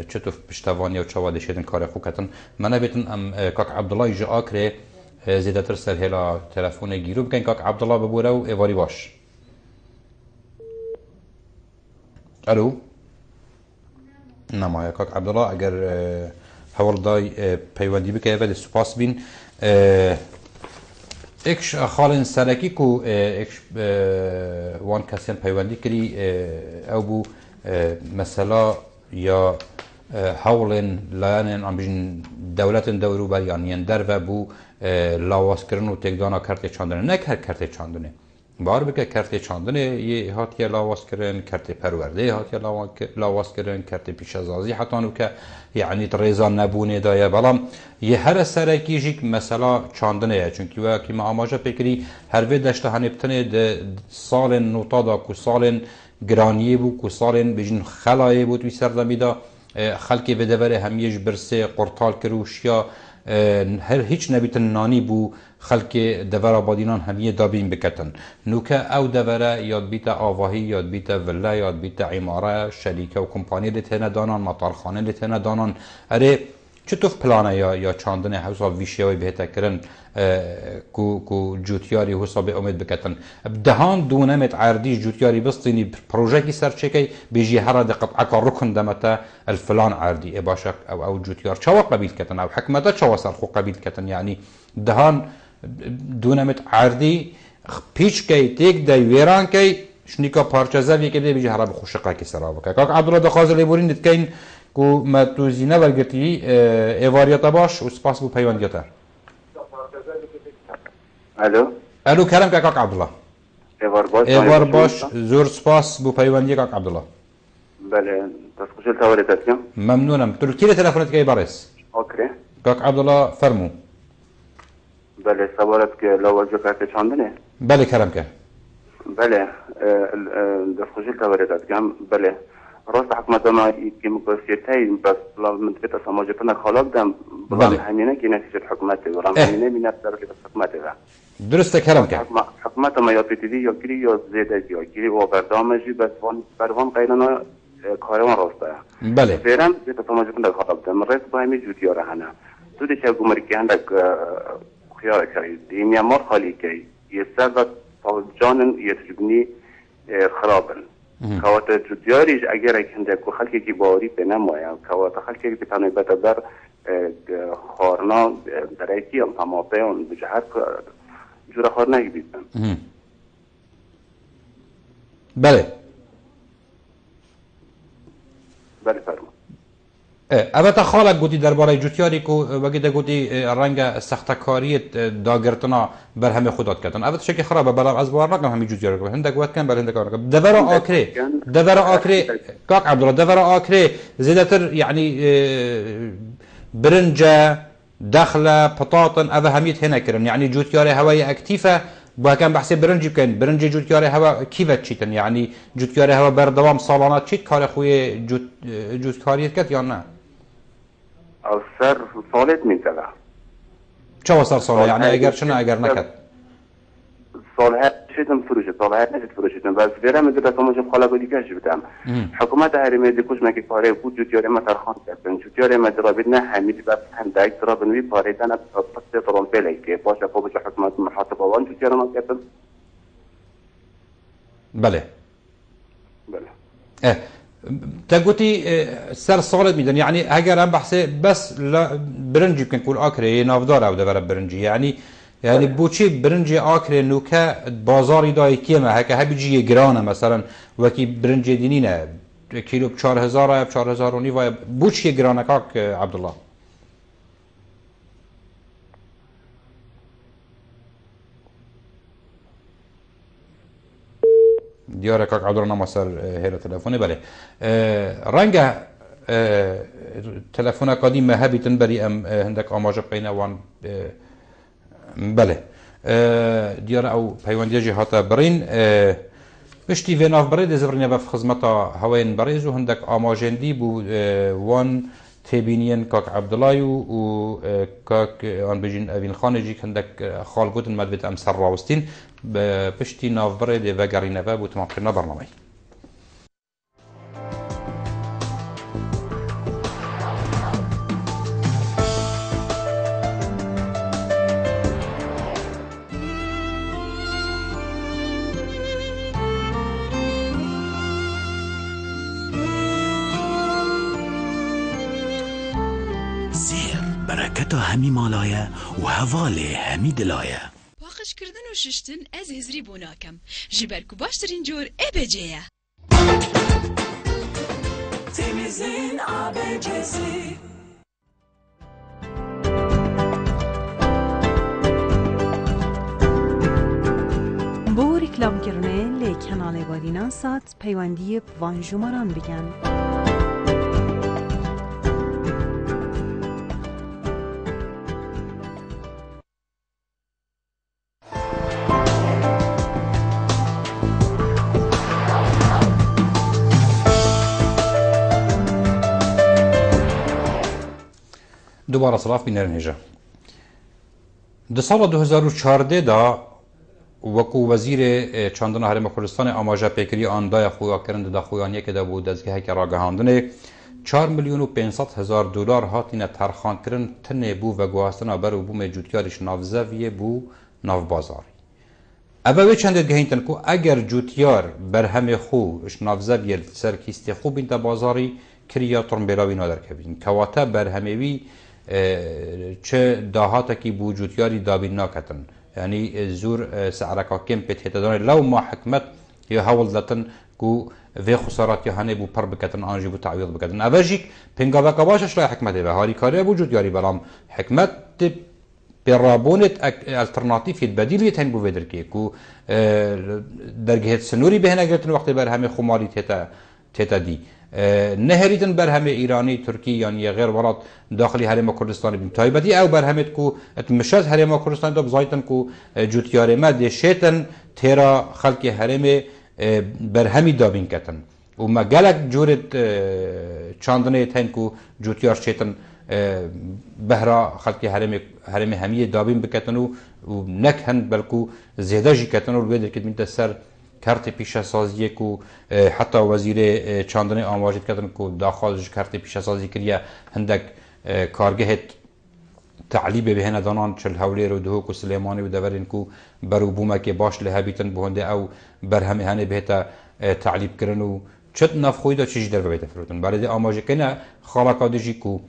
چطور پشتوانی و چواده شدن کار خو کتن من بیتن ام کاک عبدالله جا آکره زیادتر سر هلا تلفون گیرو بکن کاک عبدالله ببوره و ایواری باش الو نمایه کاک عبدالله اگر حوال دای پیوندی بکه بده سپاس بین اكش خالن سرکی کو اكش وان کسیان پیوندی کری او بو مثلا یا حولن لاین ام بجن دولت دورو بر یعنی در و بو لاواس کردن و تکدانا کرت چاندنه نه کرت چاندنه بار بکه کرت چاندنه یه هاتیه لاواس کردن کرت پرورده هاتیه لاواس کردن کرت پیشازازی حتی نو که یعنی تریزان نبونه دایه بلام یه هر سرکی جیک مثلا چاندنه چونکی وقتی ما آماجه بکری هر وی داشته هنبتنه ده سال نوتادا کو سال گرانیه بو کو سال بجن خلایه بود وی سردمی دا خلکی به دوره همیش برسه قرطال کروش یا هر هیچ نبیتن نانی بو خلک دور آبادینان همیه دابین بکتن نوکه او دوره یاد بیت آواهی یاد بیت ولا یاد بیت عماره شریکه و کمپانی لتنه دانان مطارخانه لتنه دانان اره چطور پلانه یا چاندنه حوصا ویشیوی بهتا کرن کو جوتیاری حساب امید بکتن دهان دونمت عردی جوتیاری بستینی پروژه سرچکی بیجی هر قطعه رکن دمتا الفلان عردی باشک او جوتیار چوا قبیل کتن او حکمتا چوا سرخو قبیل کتن یعنی دهان دونمت عردی پیچ کی تیک دی ویران کی شنیکا پارچه زوی که بیجی هر بخوشقه کی سرابه که کاک عبدالله دخواز لیبورین دتکین کو ما توزینه ورگتی ایواریتا باش و سپاس بو پیوندیتا الو کلم که کاک عبدالله ایوار باش زور سپاس بو پیوندی کاک عبدالله بله تسخوشل تاوریتاسیون ممنونم ترکیه تلفونت که بارس اوکی کاک عبدالله فرمو بله سوالت که لواجه کرده چاندنه بله کلم که بله تسخوشل تاوریتاسیون بله راست حکمت ما که مقصیتایی بس من تبت سماجتنا خلاق دم برام همینه که نتیجه حکمته برام همینه می نفس که بس حکمته ده درسته کلم که حکمت ما یا پیتیدی یا گیری یا زیده یا گیری و بردامجی بس بروان قیلنا کاروان راسته بله فعلا تبت سماجتنا خلاق دم رئیس با همی جوتی رهنه تو دیگه گمری که هندک خیار کردی دینیا مار خالی کی یه سبب جانن یتجبنی خرابن کاوات جوتیاریش اگر کنده کو خلکی کی باوری به نمایم کاوات خلکی که تنها بتدر خارنا در کی ام تماپه اون بجهر جور خار نگیدن بله بله فرما البته خالق گوتی درباره جوتیاری کو وگیده گوتی رنگ سختکاری داگرتنا بر همه خودات کردن البته شکی خرابه بلا از بار نگم همین جوتیاری کو هندک وقت کن بل هندک کار دور آکره کاک عبدالله دور آکره زیادتر یعنی برنج دخله بطاطن اوه همیت هنا کرن یعنی جوتیاری هوای اکتیفه با کم بحث برنج بکن برنج جوتیاری هوا کیفت چیتن یعنی جوتیاری هوا بردوام سالانات چیت کار خوی جوتکاریت کرد یا نه او سر سالت میتله چه سال یعنی اگر چنه اگر نکد سالها شدم فروشه سالها نشد فروشیدم بس برم در تماشا خاله بودی کش بدم حکومت هریمه دیکوش مگه پاره بود جوتیاری ما ترخان کردن جوتیاری ما درابید نه همید بس هندک درابن وی پاره تن پس ترون پلی که باشه خوبش حکومت محاسبه وان جوتیاری ما کردن بله بله تقولي سر صالد ميدان يعني اگر هم بحث بس برنجي يمكن نقول اكري نافدار او دبر برنجي يعني بوچی برنج آکر نوکه بازاری دای کیمه هکه هبیجی گرانه مثلا وکی برنج دینینه کیلو 4000 یا 4009 و بوچی گرانه کاک عبدالله دیاره کاک عبدالله نماسر هیره تلفونی بله رنگه تلفونه قدیم هبیتن بری ام هندک آماجه قینه وان بله دیاره او پیوندی جهات برین پشتی و ناف برید زبرنیا بف خدمتا هواین بریز و هندک آماجندی بو وان تبینین کاک عبدالله و کاک آن بجین اوین خانجی هندک خالگوتن مدبت ام سر راوستین پشتی ناف برید و گرینه بو تمام کرنا برنامه برکتا همی مالایه و هواله همی دلایه باقش کردن و ششتن از هزری بوناکم جبرکو باشترین جور ابجیه تمیزین ابجسی بو رکلام کرنه لی کنال وادینان سات پیوندی وان جمران بگن دوباره صلاف بینرن هجا در سال 2014 دا وکو وزیر چاندن هرم کردستان آماجه پیکری آندای خویا کرند دا خویانیه که دا بود دزگه که را گهاندنه 4,500,000 دلار هاتینه ترخان کرن تنه بو و گواستنا برو بو موجودیارش نافزویه بو ناف بازاری اوه چند گهینتن کو اگر جوتیار برهم خوش نافزویه سرکیستی خوب بینتا بازاری کریا ترمبیلاوی نادر کبین کواته برهموی چه داهاتا کی بوجودیاری دابین ناکتن یعنی زور سعرکا کم پیت هتدان لو ما حکمت یا حول داتن کو وی خسارات یا هنه بو پر بکتن آنجی بو تعویض بکتن اوجیک پنگا بکا باشش لای حکمت به هاری کاری بوجودیاری برام حکمت برابونت الترناتیف بدیلیت هن بو ودر کی کو درگهت سنوری بهنه گرتن وقتی بر همه خماری تیتا دی نهریدن بر همه ایرانی ترکی یعنی غیر ورات داخلی حرم کردستان بین تایبتی او بر همه کو اتمشاز حرم کردستان دو بزایتن کو جوتیار ما دشیتن تیرا خلق حرم بر همی دابین کتن و ما گلک جورت چاندنه تن کو جوتیار شیتن بهرا خلق حرم همی دابین بکتن و نکهن بلکو زیاده جی کتن و الویدر کد من سر کارت پیش سازی کو حتی وزیر چاندنی آماجت کردن کو داخلش کارت پیش سازی کریه هندک کارگهت تعلیب به هنه دانان چل حولی رو دهو کو سلیمانی و دورین کو برو بومه که باش لهبیتن بهنده او برهمه هنه بهتا تعلیب کردن و چت نفخوی دا چیزی در ببیت فروتن برای آماجه کنه خالقا دیجی کو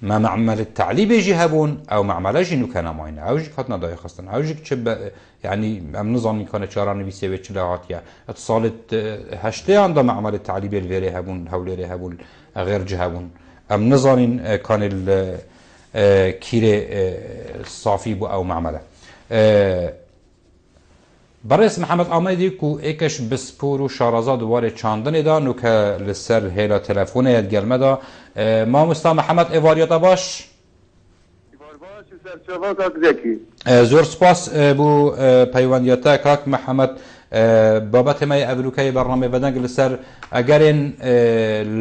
ما معمل التعليب يجي هبون او معمل جي نو كان ماينه او جي خطنا داي خاصن او جي تشب يعني ام نظام كان شاران بيسي وچلاهات اتصالت هشتي عند معمل التعليب الفيري هبون هوليري هبون غير جهبون ام نظام كان الكيري صافي بو او معمله برئيس محمد آمدی کو ایکش بسپور و شارازاد واره چاندن دا نو که لسر هیلا تلفونه یاد گلمه دا ما مستا محمد ایواریاتا باش زور سپاس بو پیوندیاتا کاک محمد بابت مای اولوکای برنامه بدنگ لسر اگرین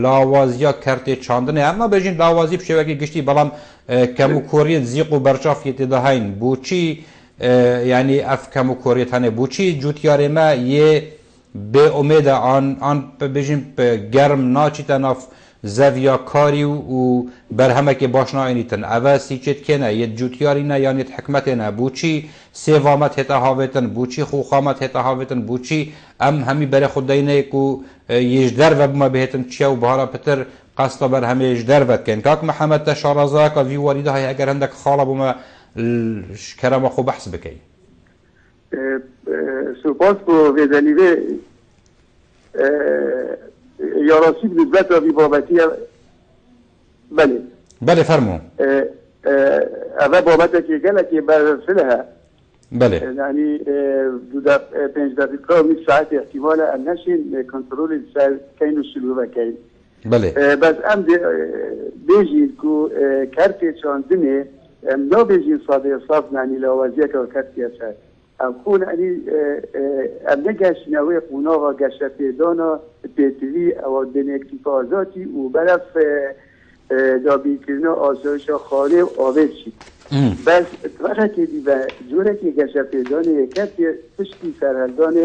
لاوازیا کرتی چاندنه اما بجین لاوازی بشوکی گشتی بلام کمو کوریت زیق و برچافیت دهین بو چی یعنی افکم و کوریتانه بوچی جوتیار ما یه به امید آن بجیم گرم ناچیتا ناف زویا کاری و برهمه که باشنا اینیتن اوه سیچت کنه یه جوتیاری نه یعنی حکمت نه بوچی سیوامت هتا هاویتن بوچی خوخامت هتا هاویتن بوچی همی بر خود دینه کو یجدر و بما بهتن چیا و بهارا پتر قصد بر همه یجدر و کن کاک محمد تشارزا که وی والیده های اگر هندک خاله بما کرم خو بحث بکی سپاس بو ویدنیوه یا راسید نسبت را بی بابتی بله فرمو اوه بابت که گله که برسله بله یعنی 5 دقیقه و 20 ساعت احتمال نشین کنترل سر کین و شلو بکین بله بس ام بیجید که کرت چاندنه ام لا بیجید صادق صاف یعنی لاوازیه که کرتی اصلا ام خون یعنی ام نگشت نوی قناغا گشت پیدانا پیتوی او دن اکتفاظاتی و برف دابی کرنا آسایش خانه و آوید شید بس وقتی که دیگه جوره که گشت پیدانه یکت پشتی سرهلدان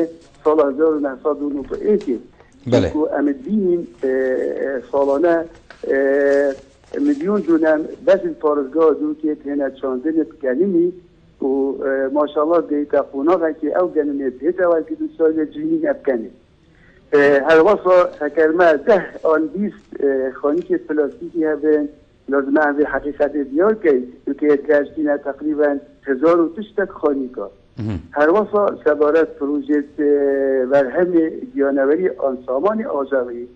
سال 1991 بله که ام دین سالانه میلیون دونم بس پارزگاه دو که تینه چاندن کلیمی و ماشاءالله دیتا قناغا که او گنمه پیتا و که دو سال جنین افکنه هر وصا هکرمه 10 آن 20 خانی که پلاستیکی هبن لازم به حقیقت دیار که کشتینه تقریبا 1000 خانی که هر وصا سبارت پروژه ورهم دیانوری آن سامان آجاوی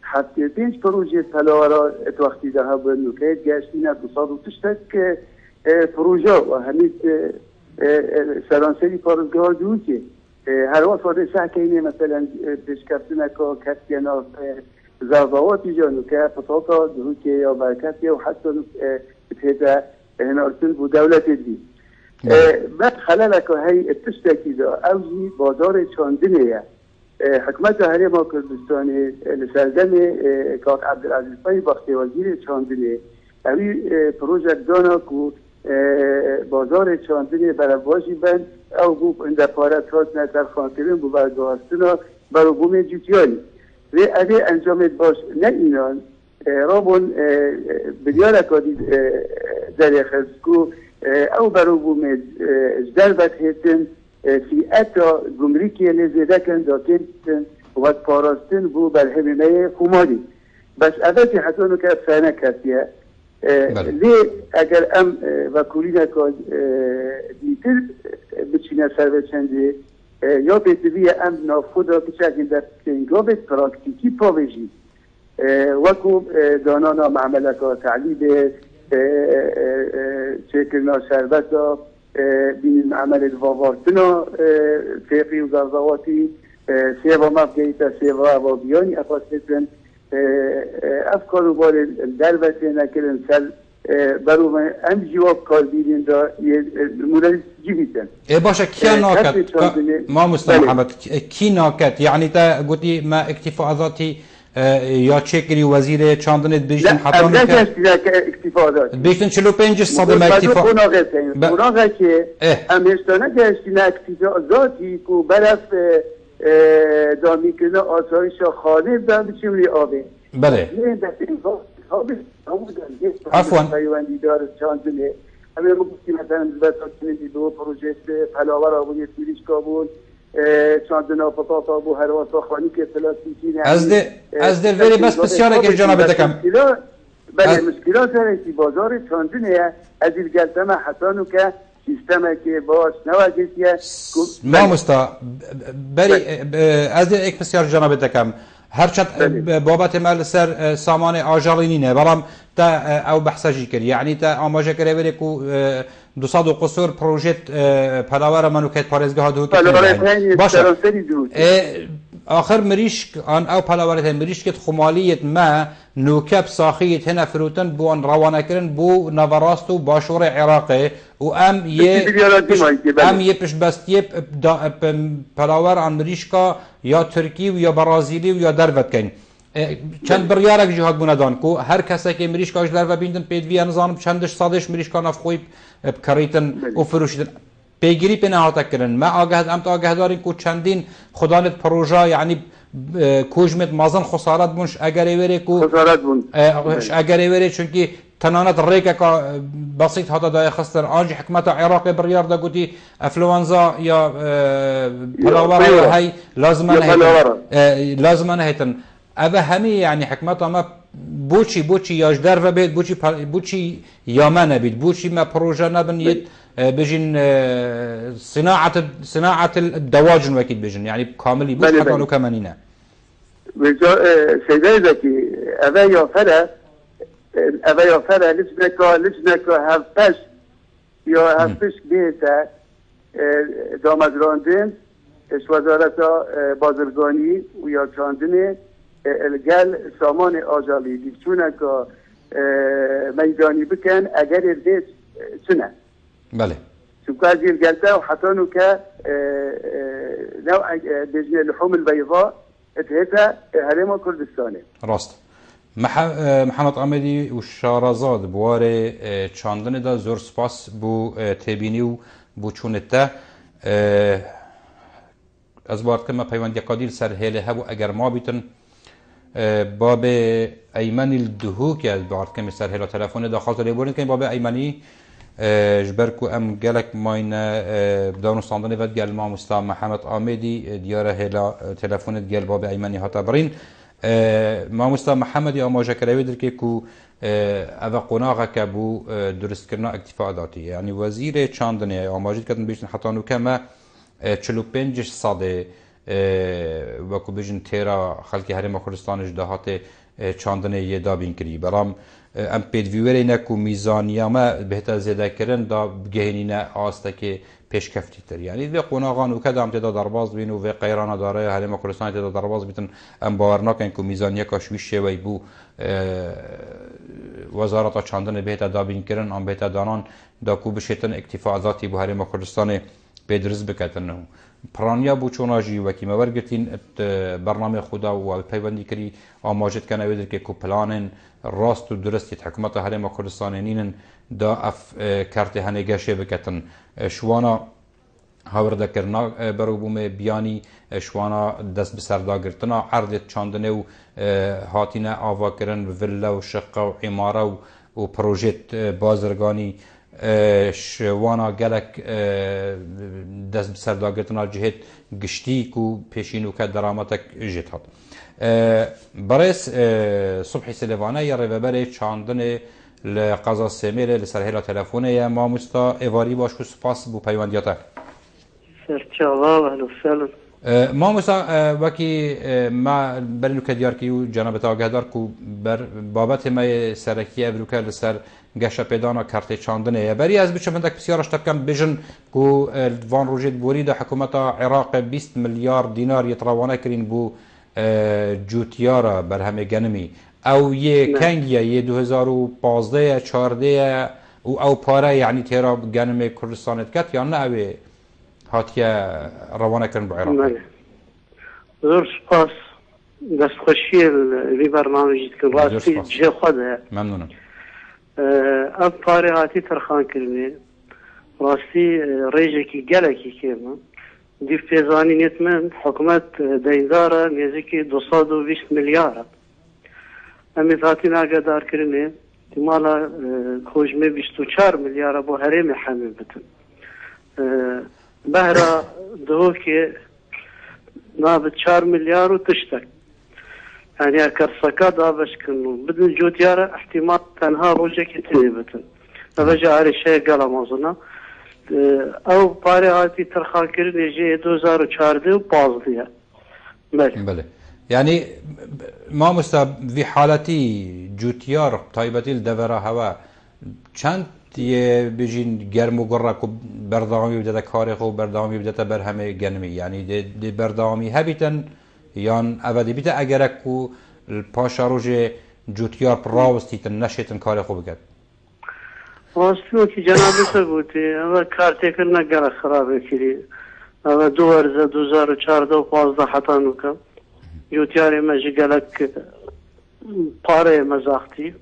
75 پروژه پلاورا اتوقتی ده ها بنو که گشتینه 200 که پروژه و همین سرانسری پارزگاه دون که هر وقت وارد سحکینه مثلا پیشکفتونه که کتینا زرباواتی جانو که پتاتا درو که یا برکتی و حتی پیدا هنارتون بو دولت دی بعد خلال که هی اتشتاکی دا اوزی بازار چاندنه حکمت هری ما کردستانی لسردم کاک عبدالعزیز پای بختی وزیر چاندنه اوی پروژه دانا که بازار چاندنی برای بند او بو این دفارت هات نتر خانکرین بو برگاهستنا برای بوم جوتیانی و اگه انجامت باش نه اینان رابون بلیار اکادی در خزکو او برای بوم جدربت هیتن فی اتا گمریکی لزیده کن داکن و پاراستن بو برهمینه خمالی بس اول که حتونو که افسانه کردیه لی اگر ام وکولی نکن دیتر بچینه سر بچنده یا بهتوی ام نافخودا بچکن در کنگاه پراکتیکی پاویجی وکو دانانا معملکا تعلیب چکرنا شربتا بین عمل واوارتنا فیقی و غرزواتی سیوا مفگیتا سیوا وابیانی افاسدن افکار و بار دلوته نکرن سر برو ام جواب کار بیدین دا مورد جیبیتن باشه کیا ناکت ما مستر محمد کی ناکت یعنی تا گوتی ما اکتفاع ذاتی یا چکری وزیر چاندنت بیشتن حتی نکت بیشتن 45 صدم اکتفاع قناغه که امشتانه گشتین اکتفاع ذاتی که برف دامی کنه آسایش خانه دام بچیم آبه بله عفوا پیوندی دار چاندنه همه گفتی مثلا نسبت دو پروژه پلاور آبونی توریش کابون چاندنه پتاتا بو هر واسه خانی که پلاستیکی از دل ولی بس بسیاره که جناب دکم بله مشکلات هستی بازار چاندنه از این گلتمه حسانو که سیستم که باش نواجهیه ما مستا بری از یک بسیار جناب دکم هرچند بابت مال سر سامان آجالینی نه بلام تا او بحثی کرد یعنی تا آماده کرده ولی کو 200 قصور پروژه پلاور منوکت پارزگاه دو که باشه آخر مریش آن او پلاورت مریش که خمالیت ما نوکب ساخیت هنا فروتن بو ان روانه کردن بو نوراست و باشور عراقی و ام یه پش بستیه پلاور آن مریشکا یا ترکی و یا برازیلی و یا دروت کن چند بریارک جهاد بوندان کو هر کسی که مریشکاش در و بیندن پیدوی نظام چندش صادش مریشکا نفخوی بکریتن و فروشیدن پیگیری پناهات کردن ما آگاه ام تا آگاه داریم کو چندین خدانت پروژه یعنی کوژمت مازن خسارت بونش اگر ایوری کو خسارت بون اگر ایوری چونکی تنانت ریکا که بسیط هاتا دای خستن آنج حکمت عراق بریار دا گوتی افلوانزا یا پلاوره یا هی لازمانه هیتن اوه همی یعنی حکمت ما بوچی یاش در و بید بوچی یامنه بید بوچی ما پروژه نبنید بجن صناعة الدواجن وكيد بجن يعني كاملي بوش حتى كمانينا سيدي ذكي أبا يوفر لسنك هفش يا هفش بيتا دامدراندن اش وزارت بازرگانی و یا چاندن الگل سامان آجالی دیچونه که میدانی بکن اگر ارده چنه بله شوكا ديال قالتا وحطوا نوكا نوع دجنة اللحوم البيضاء اتهتا هرم كردستاني راست محمد عمدي والشارزاد بواري چاندن دا زور سپاس بو تبيني و بو چونتا از بارد كما پیوندی قادیل سر هیله هبو اگر ما بیتن باب ایمن الدهو که از بارد کمی سر هیله تلفون داخل لی بورن که باب ایمنی جبركو ام جالك ماينا بدون صندني فد جال ما مستعمل محمد عمدي دياره هلا تلفون جال باب ايماني هتا برين ما مستعمل محمد يا ما جكراوي دركي كو اذا قناغه كبو درست كرنا اكتفاء ذاتي يعني وزير چاندني او ماجد كتن بيشن حتى نو كما 45 ساده وكو بيجن تيرا خلقي هرم كردستان اجدهات چاندني يدا بين كري برام ام پیدویوری نکو میزانیا ما بهتر زیاده کردن دا بگهینینه آسته که پیشکفتی تر یعنی به قناغان و کدام تعداد درباز بین و قیران داره حلیم کردستان تعداد درباز بیتن ام باور نکن که میزانیا کاشویش شوی بو وزارت چاندن بهتر دا بین کردن ام بهتر دانان دا کو بشتن اکتفاء ذاتی بو حلیم کردستان بدرز بکتن پرانیا بو چوناجی و کی مورگتین برنامه خدا و پیوندی کری آماجت کنه ودر که کو پلانن راست و درستی حکومت حرم کردستان نینن دا اف کارت هنگاشه بکتن شوانا هاورده کرنا برو بوم بیانی شوانا دست بسردا گرتنا عرض چاندنه و هاتینه آوا کرن ویلا و شقه و عماره و پروژت بازرگانی شوانا گلک دست بسردا گرتنا جهت گشتی کو پیشینو که درامتک جهت هات برس صبحی سلیوانه یا روبره چاندن لقضا سمیره لسرهیلا تلفونه یا ما مستا ایواری باش کو سپاس بو پیوندیاته سرچاوا و اهلا وسهلا ما مستا وکی ما برینو که دیار کیو جناب تاگهدار کو بر بابت ما سرکی ابروکه لسر گشت پیدانا کارت چاندنه یا بری از بچه مندک بسیارش تبکن بجن کو وان روجت بوری دا حکومت عراق 20 میلیارد دینار یتروانه کرین بو جوتیارا بر همه گنمی او یه کنگیه یه 2015 14 او پاره یعنی تیرا گنم کردستانت کت یا نه اوی هاتیه روانه کرن با عراق زور سپاس دست خوشی ری برنامجی کن راستی جه خوده ممنونم اب پاره هاتی ترخان کرنه راستی ریجه کی گله کی کیمه دیف پیزانی نیتمن حکومت دینداره نزدیکی 220 میلیارد امی ذاتی ناگدار کرنه مالا خوشمه 24 میلیارد با هرم حمل بتن بهرا دهو که نابد 4 میلیارد و تشتک يعني اكر سكاد باش كنو بدن جوتيارة احتمال تنها روجه كتني بتن فبجا على الشيء قال موزنا او باري هاتي ترخان كرن يجي 2014 وبازديا بله يعني ما مستا في حالتي جوتيار طيبتي الدورة هوا چند یه بجین گرم و گرک و بردامی بدته کاری خو بردامی بدته بر همه گرمی یعنی دی بردامی هبیتن یان اودی بیت اگر کو پاشا روز جوتیار پراوستیتن نشیتن کاری خو بگد واسطو کی جناب سبوتی اما کارت کرنا گر خراب کردی اما 2014 و 15 حتی نکم جوتیار مجگلک پاره مزاختی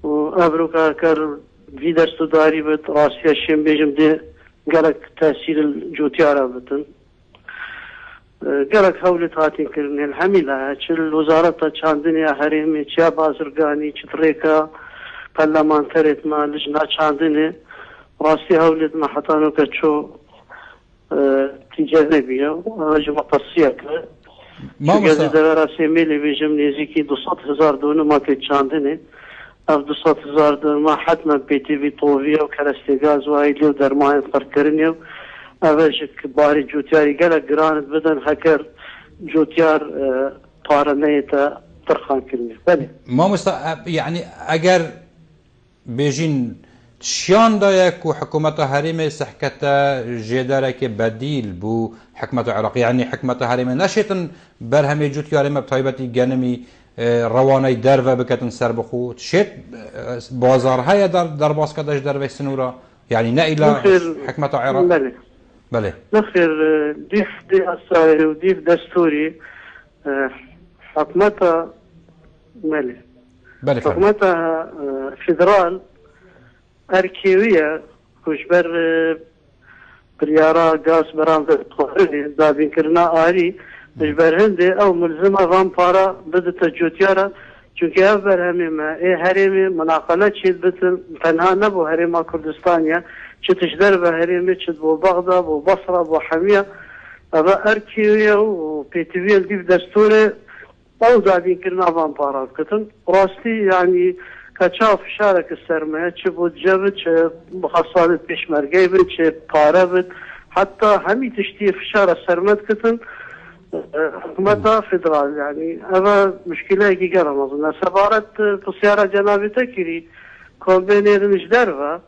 و ابروکا کر وی دستو داری بد راستی شیم بیجم دی گلک تاثیر جوتیارا بتن گەلک هەولت هاتین کردن هەمیلا چ وزارەتە چاندنیا هەرێمی چیا بازرگانی چ ڕێکە پەرلەمانتەرێتمە لژنا چاندنێ ڕاستی هەولێتمە حەتانۆکە چۆ تیجە نەبیە ژمە قەسیە کرد دەوێرا سێمێ لێ بێژم نێزیکی 200,000 دۆنما پێ چاندنێ ئەف 200,000 دۆنما حتممە پێتیوی تۆڤە و کەرەستێگاز وای لێو دەرمایەت قەرکردنێ و ئەوەژ باری جوتیاری گەلک گرانت بدەن هەکەر جوتیار پارە نەیەتە ترخانکردنی بەێ مامۆستا یعنی ئەگەر بێژین شیاندایەک و حکوومەتە هەرێمێ سەحکەتە ژێدارێکی بەدیل بوو حکومەتە عێراقی یعنی حکومەتە هەرێمێ نەشێتن بەرهەمێ جوتیارێمە بتایبەتی گەنمی ڕەوانەی دەرڤە بکەتن سەر بخوت شێت بازار هەیە دەرباسکەدەش دەربەی سنوورە یعنی نەئیلا حکومەتە عێراق بله نخير دي أسرائيل ودي دستوري حكومتها مالي حكومتها فيدرال أركيوية كوشبر بريارا غاز برام دابين كرنا آري مجبر هندي أو ملزمة غام بارا بدت الجوتيارة چونکه اف برهمی ما هرمی مناقله چید بتن تنها نبو هرما کردستانیا چه تشدر به هرمی چید بو بغداد بو بصره بو حمیه اما ارکیویه و پیتویه دیف دستوره او دادین کرنا وان پارات کتن راستی یعنی کچاف شارک سرمایه چه بود جبه چه بخصالت پیشمرگی بود چه پاره بود حتی همی تشتی فشار سرمت کتن حكومتها فدرال يعني هذا مشكلة كبيرة أظن سفارة السيارة جنابي تكري كومبينير مش درفة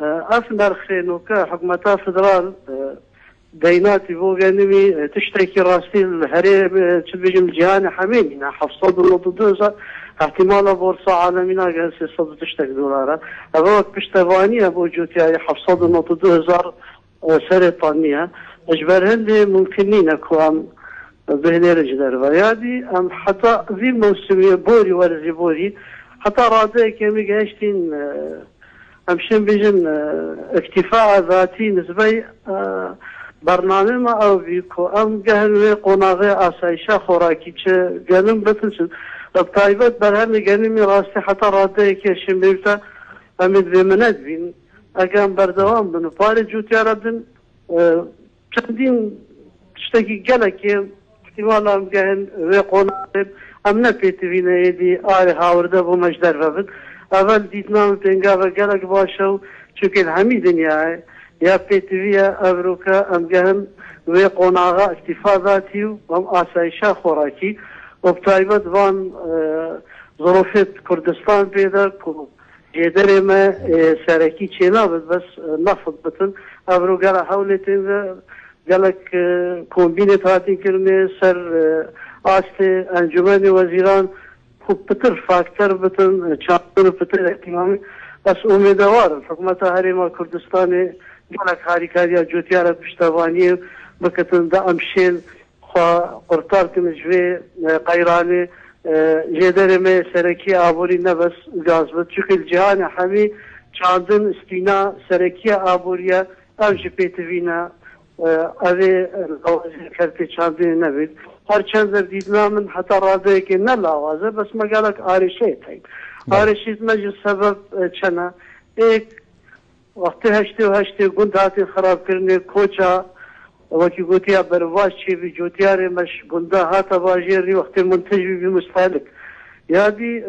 أفنر خينوكا حكومتها فدرال ديناتي بو جانبي تشتركي راسي الهريب تبيجم الجهان حميمنا حفصاد النطدوزة احتمال بورصة عالمينا جالسة صد تشتك دولارا هذا وقت بشتوانية بو جوتيا حفصاد النطدوزة سرطانية اجبر هندي ممكنين اكوام بهنير جدار ويادي ام حتى ذي موسمية بوري ورزي بوري حتى رادي كمي قاشتين امشن بيجن اكتفاء ذاتي نسبي برنامج ما او بيكو ام قهنوي قناغي اسايشا خوراكي چه قلم بتنسن بطايبت برهمي قلمي راسي حتى رادي كيشن بيبتا امد بمند بين اقام بردوام بنو باري جوتيارا بن چندین تشتكي گلکی احتمالا گهن و قناعت ام نپیتوینه ایدی آره هاورده بو مجدر رفت اول دیتنام پینگا و گلک باشو چونکه همی دنیاه یا پیتویه افروکا ام گهن و قناعه اکتفاضاتی و ام آسایشا خوراکی و بطایبت وان ظروفت کردستان پیدا کنم جدر ما سرکی چینا بس نفط بتن افرو گلا حولتین گلک کومبینه تاتی کرنه سر آست انجمن وزیران خوب پتر فاکتر بتن چاپر پتر احتمامی بس امیدوار حکومت هرما کردستان گلک حرکتی جوتیار پشتوانی بکتن دا امشین خوا قرطار کنجوی قیرانی جدر ما سرکی آبوری نبس گاز بد چون الجهان همی چاندن استینا سرکی آبوریا اوج پیتوینا اوه کرتی چاندن نبید هر چند در دیدنا من حتی راده که نلاوازه بس مگالک آرشه تایم آرشیز مجل سبب چنا ایک وقتی هشتی گندهاتی خراب کرنه کوچا وکی گوتیا برواز چی بی جوتیاری مش گنده هاتا باجیری وقتی منتج بی مستهلک یادی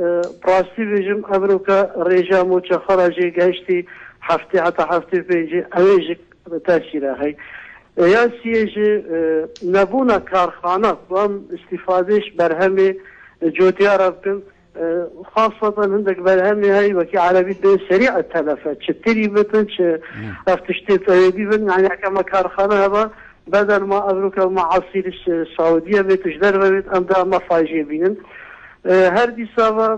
پراستی بیجم امروکا ریجا موچا خراجی گشتی هفته حتی هفته پینجی اویجی تاثیره هی یاسیجی نبونا کارخانه وام استفادهش برهمی جوتیارا بکن خاصة عندك برهمي هاي وكي عربي سريع التلفات شتري بتن افتشتي تريدي بن يعني كما كارخانة هذا بدل ما أبروك معاصير السعودية بتجدر بيت أمدا مفاجئ بينن هر دي سوا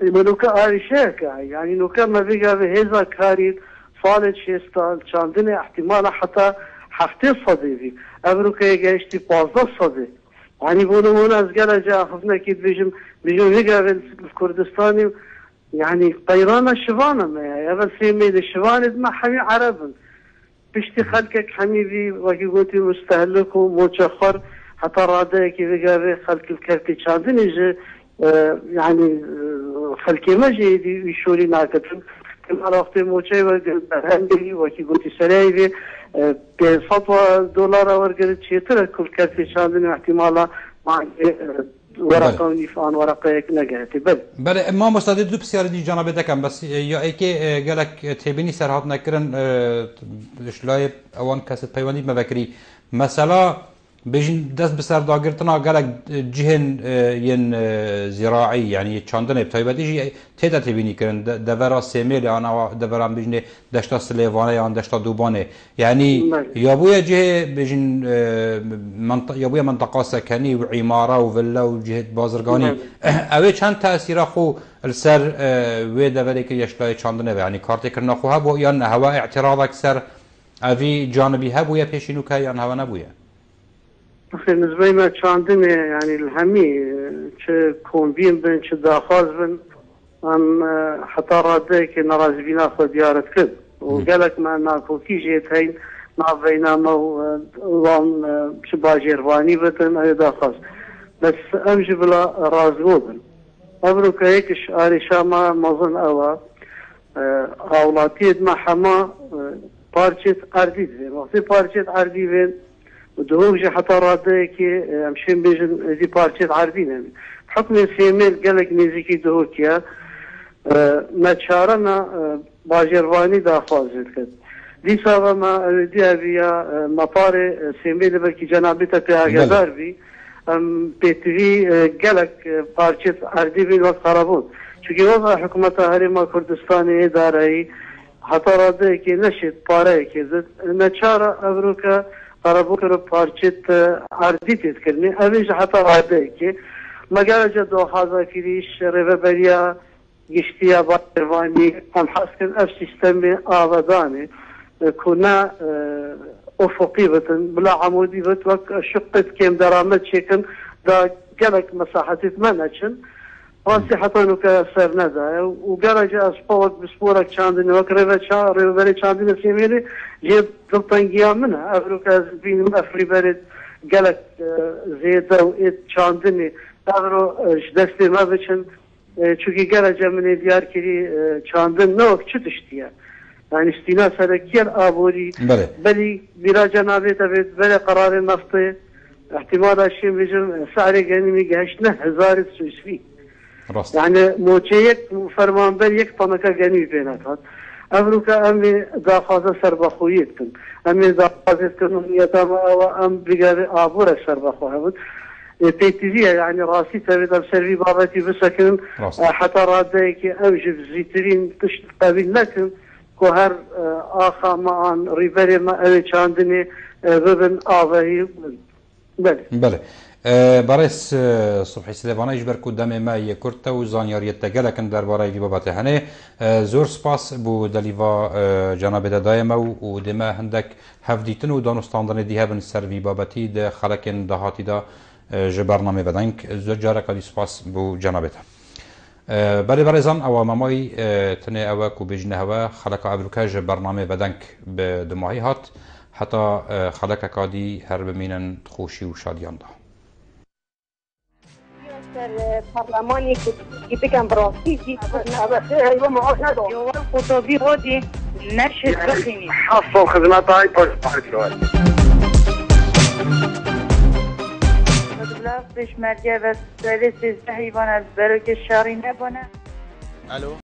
منوكا عارشاكا يعني نوكا ما بيجا بهذا كاري صالح شيستان شاندن احتمال حتى هفته صديقي أبروك يجاشتي 15 صديق يعني بونو از گله جا خفنا كيد بيجم هيجا في كردستاني يعني قيرانا شفانا ما اول سيمي الشفان ما حمي عربن پشتی خلقك حميدي وكي قلتي مستهلك ومتشخر حتى رادك بقى خلق الكرتي شاندن يجي يعني خلقي ما جيدي يشوري ناكتن كما رفتي موچه وهندي وكي قلتي سلايبي $100 ورقت شيتر كل كرتي شاندن احتمالا مع ورقه ونيفان ورقه نگهتی بله ما مستعد دو بسیار دی جناب دکم بس یا ایکه گلک تبینی سرحات نکرن شلای اوان کسد پیوندی مبکری مثلا بيجين دست بسر داگرتنا گلک جهن ين زراعي يعني چاندن بتايبه ديجي تيدا تبيني كرن دورا سيميل انا دورا بيجن دشتا سليفانه يا دشتا دوبانه يعني يابويا جهه بيجن يابويا منطقه سكني وعماره وفيلا وجهه بازرگاني اوي چند تاثير خو السر وي دوري كي يشلاي چاندنه يعني كارت كرنا خو هبو يا هوا اعتراض اكثر افي جانبي هبويا بيشينو كاي ان هوا نبويا أخي نسبة ما تشاندني يعني الهمي چه كومبين بن چه داخاز بن ام حتى رادك نراز بنا خو ديارت كد وقالك ما ناكو كي جيت هين نافينا مو وان چه باجيرواني بتن اي داخاز بس امجي بلا رازغوبن ابروك هيكش آري شاما مظن اوا اولاتيد ما حما بارچت اردي بين وقتی بارچت اردي بين ودهوجي حتى رادك امشين بيجن دي بارچت عربين حكم سيميل قالك نيزيكي دهوكيا ما تشارنا باجرواني داخل كد دي سبب ما دي بيا مطار سيميل بلكي جنابته بها غزار بي بيتري قالك بارچت عربي بين وقت خرابون چونكي وضع حكومة هريما كردستاني اداري حتى رادك نشد باره كزد نچار ابروكا قربوكر بارچت عرضی تذكرني اویش حتی راده که مگر جدو حاضر کریش رفبریا گشتیا باروانی هم حسکن اف سیستم آبادانه کنا افقی بتن بلا عمودی بت وک شقت کم درامت شکن دا گلک مساحتت منچن راسي حتى انه كسر ندا وقرج اسبوعك بسبورك شاندني وكريفا ريفري شاندني سيميلي جيب ضبطنجيا منها افروكا بين افري برد قالك زيدا وإيد شاندني افرو جدستي ما بشن چونكي قرج من ديار كري شاندن نوك شو تشتيا يعني استينا سركير ابوري بلي بلا جنابه تبت بلا قرار النفطي احتمال الشيء بيجن سعر جنمي جهشنا 1000 سويسري يعني موچيك فرمان بر یک طنقه گنی بینات امروكا امي داخازه سربخويتكن امي داخازتكن يتام او ام بقى ابور سربخوها بود بيتيزيه يعني راسي تبدا سربي بابتي بسكن حتى راديك اوجب زيترين تشت قابل لكن كهر اخا معان ريفري ما اوي چاندني ببن آوهي بله برس صبحی سلیوانه اجبر کدام ما یکرت و زانیاریت تگلکن در برای لیبابت هنه زور سپاس بو دلیوا جناب دایم و دما هندک هفدیتن و دانستاندن دیه بن سروی بابتی ده خلکن دهاتی دا جبرنامه بدنک زور جاره کدی سپاس بو جنابته بله برزان او مامای تنه او کو بجنه هوا خلک ابروکا جبرنامه بدنک به دماهی هات حتی خلک کادی هر بمینن خوشی و شادیان ده البرلماني كنت كان براسي ايوه ما عادش ندعو خطابي غادي نشهد بخيني حصل خدمات هاي بلا بيش مرجع بس ثلاث حيوانات برك الشاري نبنا الو